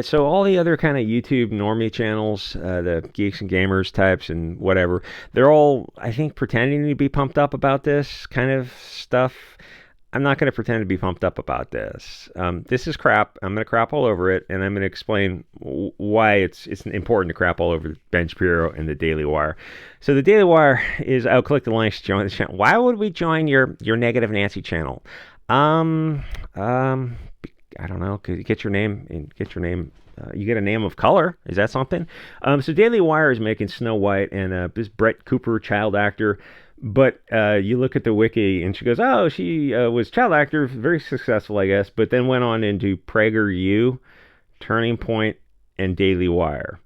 So all the other kind of YouTube normie channels, the geeks and gamers types and whatever, they're all, I think, pretending to be pumped up about this kind of stuff. I'm not going to pretend to be pumped up about this. This is crap. I'm going to crap all over it, and I'm going to explain why it's important to crap all over Ben Shapiro and the Daily Wire. So the Daily Wire is, I'll click the links to join the channel. Why would we join your Negative Nancy channel? Um, um, I don't know. Could you get your name and get your name? You get a name of color. Is that something? So Daily Wire is making Snow White and this Brett Cooper child actor. But you look at the wiki and she goes, oh, she was child actor, very successful, I guess, but then went on into PragerU, Turning Point, and Daily Wire.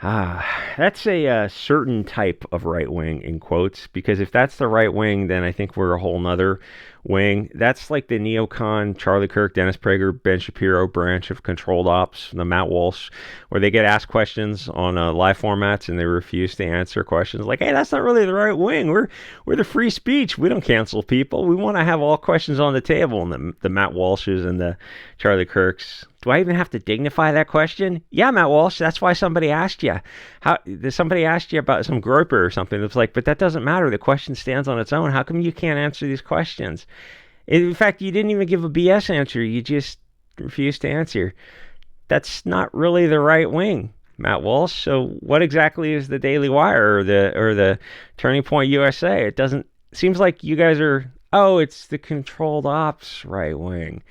That's a certain type of right wing, in quotes, because if that's the right wing, then I think we're a whole nother wing. That's like the neocon, Charlie Kirk, Dennis Prager, Ben Shapiro branch of controlled ops, the Matt Walsh, where they get asked questions on live formats and they refuse to answer questions like, hey, that's not really the right wing. We're the free speech. We don't cancel people. We want to have all questions on the table. And the Matt Walshes and the Charlie Kirks. Do I even have to dignify that question? Yeah, Matt Walsh, that's why somebody asked you. Somebody asked you about some groper or something. It's like, but that doesn't matter. The question stands on its own. How come you can't answer these questions? In fact, you didn't even give a BS answer. You just refused to answer. That's not really the right wing, Matt Walsh. So what exactly is the Daily Wire or the Turning Point USA? It doesn't. Seems like you guys are. Oh, it's the controlled ops right wing.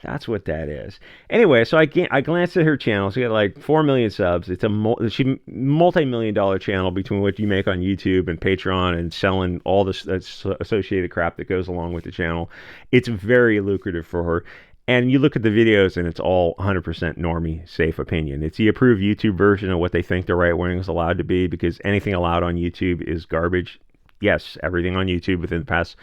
That's what that is. Anyway, so I glanced at her channel. She got like 4 million subs. It's a multi-million-dollar channel between what you make on YouTube and Patreon and selling all this associated crap that goes along with the channel. It's very lucrative for her. And you look at the videos and it's all 100% normie, safe opinion. It's the approved YouTube version of what they think the right wing is allowed to be, because anything allowed on YouTube is garbage. Yes, everything on YouTube within the past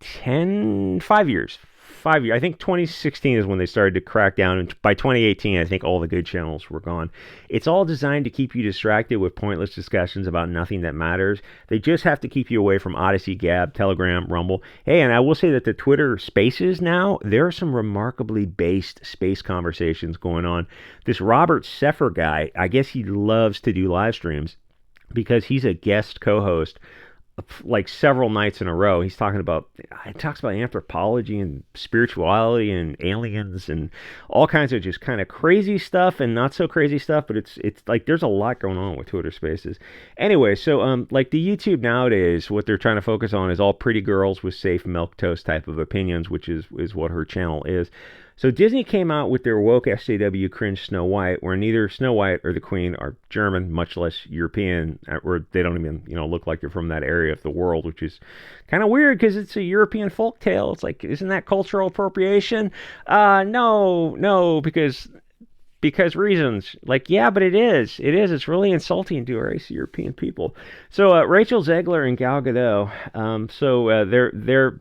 5 years. 5 years. I think 2016 is when they started to crack down, and by 2018, I think all the good channels were gone. It's all designed to keep you distracted with pointless discussions about nothing that matters. They just have to keep you away from Odyssey, Gab, Telegram, Rumble. Hey, and I will say that the Twitter Spaces now, there are some remarkably based space conversations going on. This Robert Seffer guy, I guess he loves to do live streams because he's a guest co-host like several nights in a row. He talks about anthropology and spirituality and aliens and all kinds of just kind of crazy stuff and not so crazy stuff, but it's like there's a lot going on with Twitter Spaces. Anyway, so like the YouTube nowadays, what they're trying to focus on is all pretty girls with safe milquetoast type of opinions, which is what her channel is. So Disney came out with their woke SJW cringe Snow White, where neither Snow White or the Queen are German, much less European, or they don't even, look like they're from that area of the world, which is kind of weird because it's a European folk tale. It's like, isn't that cultural appropriation? No, because reasons. Like, yeah, but it is. It's really insulting to race European people. So Rachel Zegler and Gal Gadot.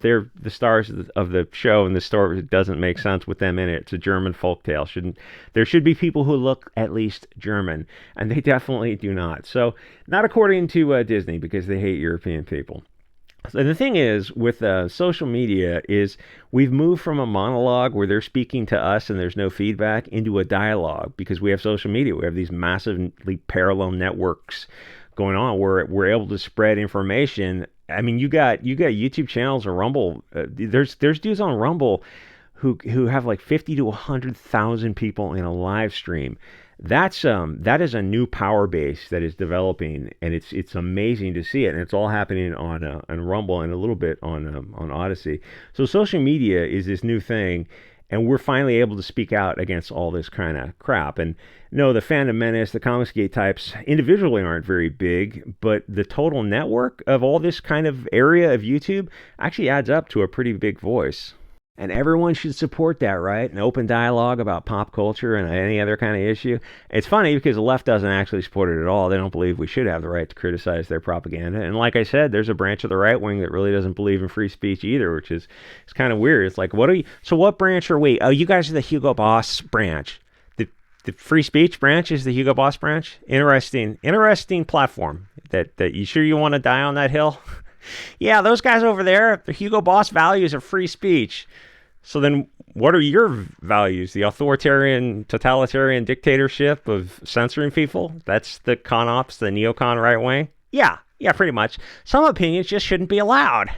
They're the stars of the show, and the story doesn't make sense with them in it. It's a German folktale. There should be people who look at least German, and they definitely do not. So not according to Disney, because they hate European people. So the thing is with social media is we've moved from a monologue where they're speaking to us and there's no feedback into a dialogue, because we have social media. We have these massively parallel networks going on where we're able to spread information. I mean, you got YouTube channels or Rumble. There's dudes on Rumble who have like 50 to 100,000 people in a live stream. That is a new power base that is developing, and it's amazing to see it, and it's all happening on Rumble and a little bit on Odyssey. So social media is this new thing, and we're finally able to speak out against all this kind of crap. And no, the Phantom Menace, the Comicsgate types individually aren't very big, but the total network of all this kind of area of YouTube actually adds up to a pretty big voice. And everyone should support that, right? An open dialogue about pop culture and any other kind of issue. It's funny because the left doesn't actually support it at all. They don't believe we should have the right to criticize their propaganda. And like I said, there's a branch of the right wing that really doesn't believe in free speech either, which is it's kind of weird. It's like, what branch are we? Oh, you guys are the Hugo Boss branch. The free speech branch is the Hugo Boss branch. Interesting platform. That you sure you want to die on that hill? Yeah, those guys over there, the Hugo Boss values are free speech. So then, what are your values? The authoritarian, totalitarian dictatorship of censoring people? That's the con ops, the neocon right wing? Yeah, pretty much. Some opinions just shouldn't be allowed.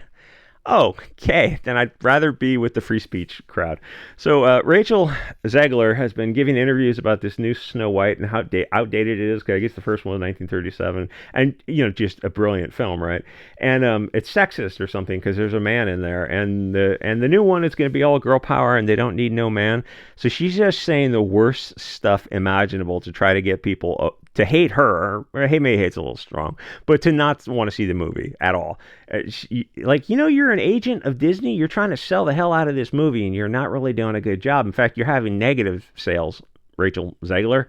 Oh, okay. Then I'd rather be with the free speech crowd. So Rachel Zegler has been giving interviews about this new Snow White and how outdated it is. 'Cause I guess the first one was 1937, and just a brilliant film, right? And it's sexist or something because there's a man in there, and the new one is going to be all girl power, and they don't need no man. So she's just saying the worst stuff imaginable to try to get people to hate her. Or hey, maybe hate's a little strong, but to not want to see the movie at all. You're an agent of Disney. You're trying to sell the hell out of this movie, and you're not really doing a good job. In fact, you're having negative sales, Rachel Zegler.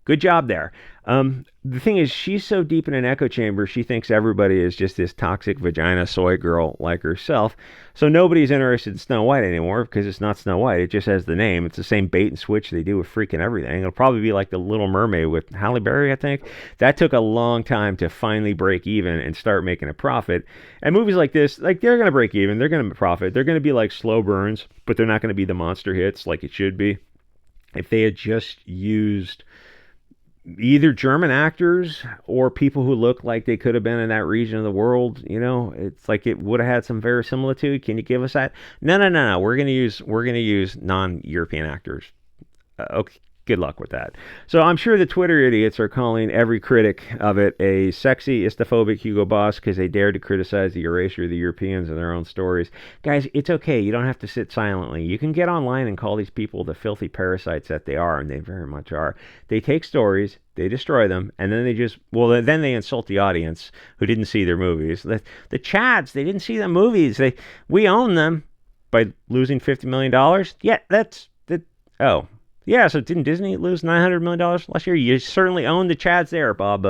Good job there. The thing is, she's so deep in an echo chamber, she thinks everybody is just this toxic vagina soy girl like herself. So nobody's interested in Snow White anymore because it's not Snow White. It just has the name. It's the same bait and switch they do with freaking everything. It'll probably be like The Little Mermaid with Halle Berry, I think. That took a long time to finally break even and start making a profit. And movies like this, they're going to break even. They're going to profit. They're going to be like slow burns, but they're not going to be the monster hits like it should be. If they had just used either German actors or people who look like they could have been in that region of the world, it's like it would have had some verisimilitude. Can you give us that? No. We're gonna use non-European actors. Okay, good luck with that. So I'm sure the Twitter idiots are calling every critic of it a sexy, istophobic Hugo Boss because they dared to criticize the erasure of the Europeans in their own stories. Guys, it's okay. You don't have to sit silently. You can get online and call these people the filthy parasites that they are, and they very much are. They take stories, they destroy them, and then then they insult the audience who didn't see their movies. The Chads, they didn't see the movies. We own them by losing $50 million. Yeah, oh. Yeah, so didn't Disney lose $900 million last year? You certainly own the Chads there, Bob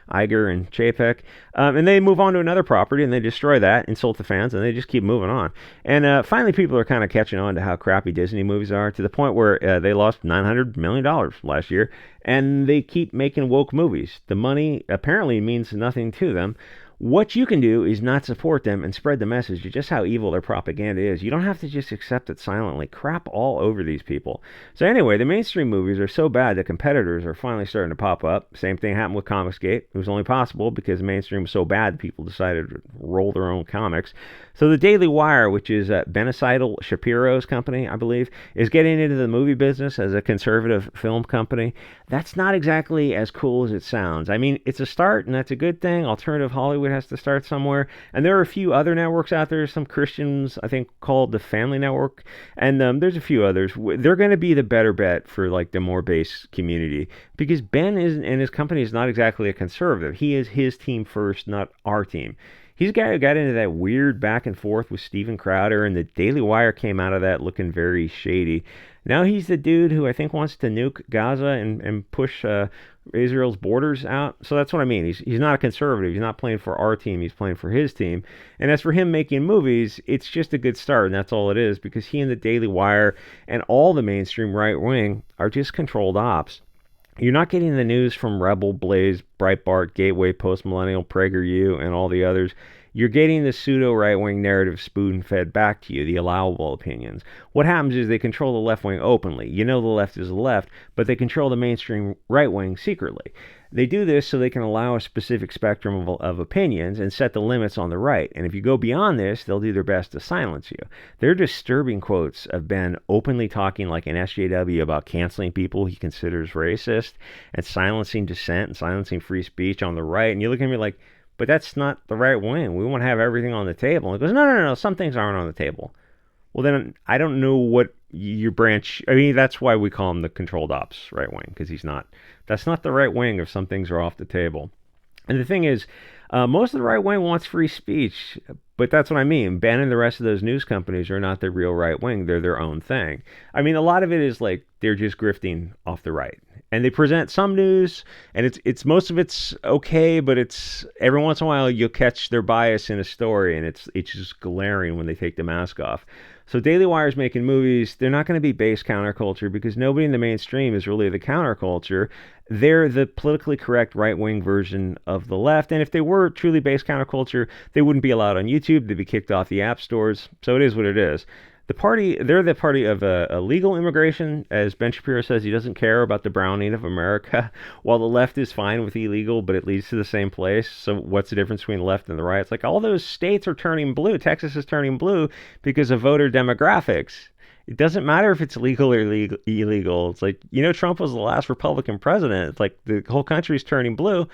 Iger and Chapek. And they move on to another property, and they destroy that, insult the fans, and they just keep moving on. And finally, people are kind of catching on to how crappy Disney movies are, to the point where they lost $900 million last year, and they keep making woke movies. The money apparently means nothing to them. What you can do is not support them and spread the message of just how evil their propaganda is. You don't have to just accept it silently. Crap all over these people. So anyway, the mainstream movies are so bad that competitors are finally starting to pop up. Same thing happened with Comicsgate. It was only possible because the mainstream was so bad that people decided to roll their own comics. So the Daily Wire, which is Benacidal Shapiro's company, I believe, is getting into the movie business as a conservative film company. That's not exactly as cool as it sounds. I mean, it's a start, and that's a good thing. Alternative Hollywood has to start somewhere. And there are a few other networks out there, some Christians, I think, called the Family Network. And there's a few others. They're going to be the better bet for like the more base community. Because Ben and his company is not exactly a conservative. He is his team first, not our team. He's a guy who got into that weird back and forth with Steven Crowder, and the Daily Wire came out of that looking very shady. Now he's the dude who I think wants to nuke Gaza and push Israel's borders out. So that's what I mean. He's not a conservative. He's not playing for our team. He's playing for his team. And as for him making movies, it's just a good start, and that's all it is, because he and the Daily Wire and all the mainstream right wing are just controlled ops. You're not getting the news from Rebel, Blaze, Breitbart, Gateway, Postmillennial, PragerU, and all the others. You're getting the pseudo-right-wing narrative spoon-fed back to you, the allowable opinions. What happens is they control the left wing openly. You know the left is the left, but they control the mainstream right wing secretly. They do this so they can allow a specific spectrum of opinions and set the limits on the right. And if you go beyond this, they'll do their best to silence you. Their disturbing quotes have been openly talking like an SJW about canceling people he considers racist and silencing dissent and silencing free speech on the right. And you look at me like, but that's not the right wing. We want to have everything on the table. And he goes, no. Some things aren't on the table. Well, then I don't know what your branch. I mean, that's why we call him the controlled ops right wing, because he's not. That's not the right wing if some things are off the table. And the thing is, most of the right wing wants free speech, but that's what I mean. Ben and the rest of those news companies are not the real right wing. They're their own thing. I mean, a lot of it is like they're just grifting off the right. And they present some news, and it's most of it's okay, but it's every once in a while you'll catch their bias in a story, and it's just glaring when they take the mask off. So Daily Wire's making movies. They're not going to be base counterculture because nobody in the mainstream is really the counterculture. They're the politically correct right-wing version of the left. And if they were truly base counterculture, they wouldn't be allowed on YouTube. They'd be kicked off the app stores. So it is what it is. they're the party of illegal immigration. As Ben Shapiro says, he doesn't care about the browning of America, while the left is fine with illegal, but it leads to the same place. So what's the difference between the left and the right? It's like all those states are turning blue. Texas is turning blue because of voter demographics. It doesn't matter if it's legal or illegal. It's like, Trump was the last Republican president. It's like the whole country's turning blue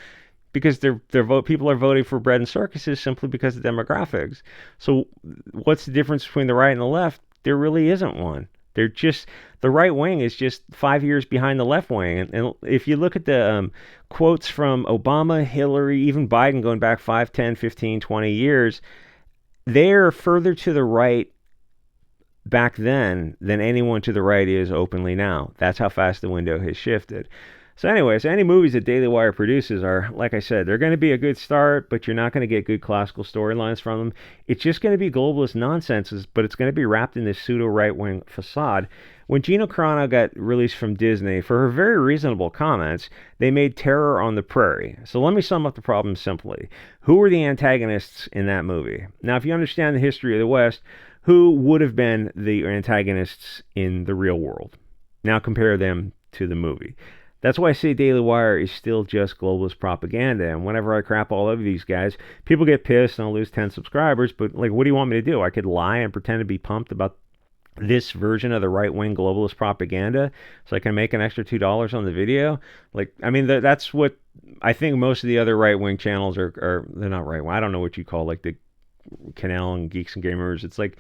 because people are voting for bread and circuses simply because of demographics. So what's the difference between the right and the left? There really isn't one. They're just, the right wing is just 5 years behind the left wing. And if you look at the quotes from Obama, Hillary, even Biden going back 5, 10, 15, 20 years, they're further to the right back then than anyone to the right is openly now. That's how fast the window has shifted. So anyways, any movies that Daily Wire produces are, like I said, they're going to be a good start, but you're not going to get good classical storylines from them. It's just going to be globalist nonsense, but it's going to be wrapped in this pseudo right-wing facade. When Gina Carano got released from Disney, for her very reasonable comments, they made Terror on the Prairie. So let me sum up the problem simply. Who were the antagonists in that movie? Now, if you understand the history of the West, who would have been the antagonists in the real world? Now compare them to the movie. That's why I say Daily Wire is still just globalist propaganda. And whenever I crap all over these guys, people get pissed and I'll lose 10 subscribers. But like, what do you want me to do? I could lie and pretend to be pumped about this version of the right-wing globalist propaganda so I can make an extra $2 on the video. Like, I mean, that's what I think most of the other right-wing channels are they're not right-wing. I don't know what you call like the Canal and Geeks and Gamers. It's like,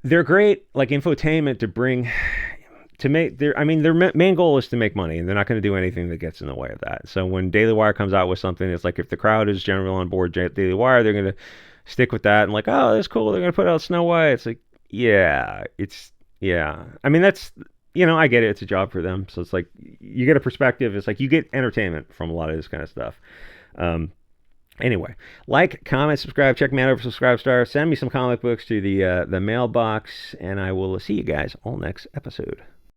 they're great like infotainment to bring to make their main goal is to make money, and they're not going to do anything that gets in the way of that. So when Daily Wire comes out with something, it's like if the crowd is generally on board Daily Wire, they're going to stick with that and like, oh, that's cool, they're going to put out Snow White. It's like, yeah. I mean, that's, I get it, it's a job for them. So it's like you get a perspective. It's like you get entertainment from a lot of this kind of stuff. Anyway, like, comment, subscribe, check me out over Subscribestar, send me some comic books to the mailbox, and I will see you guys all next episode.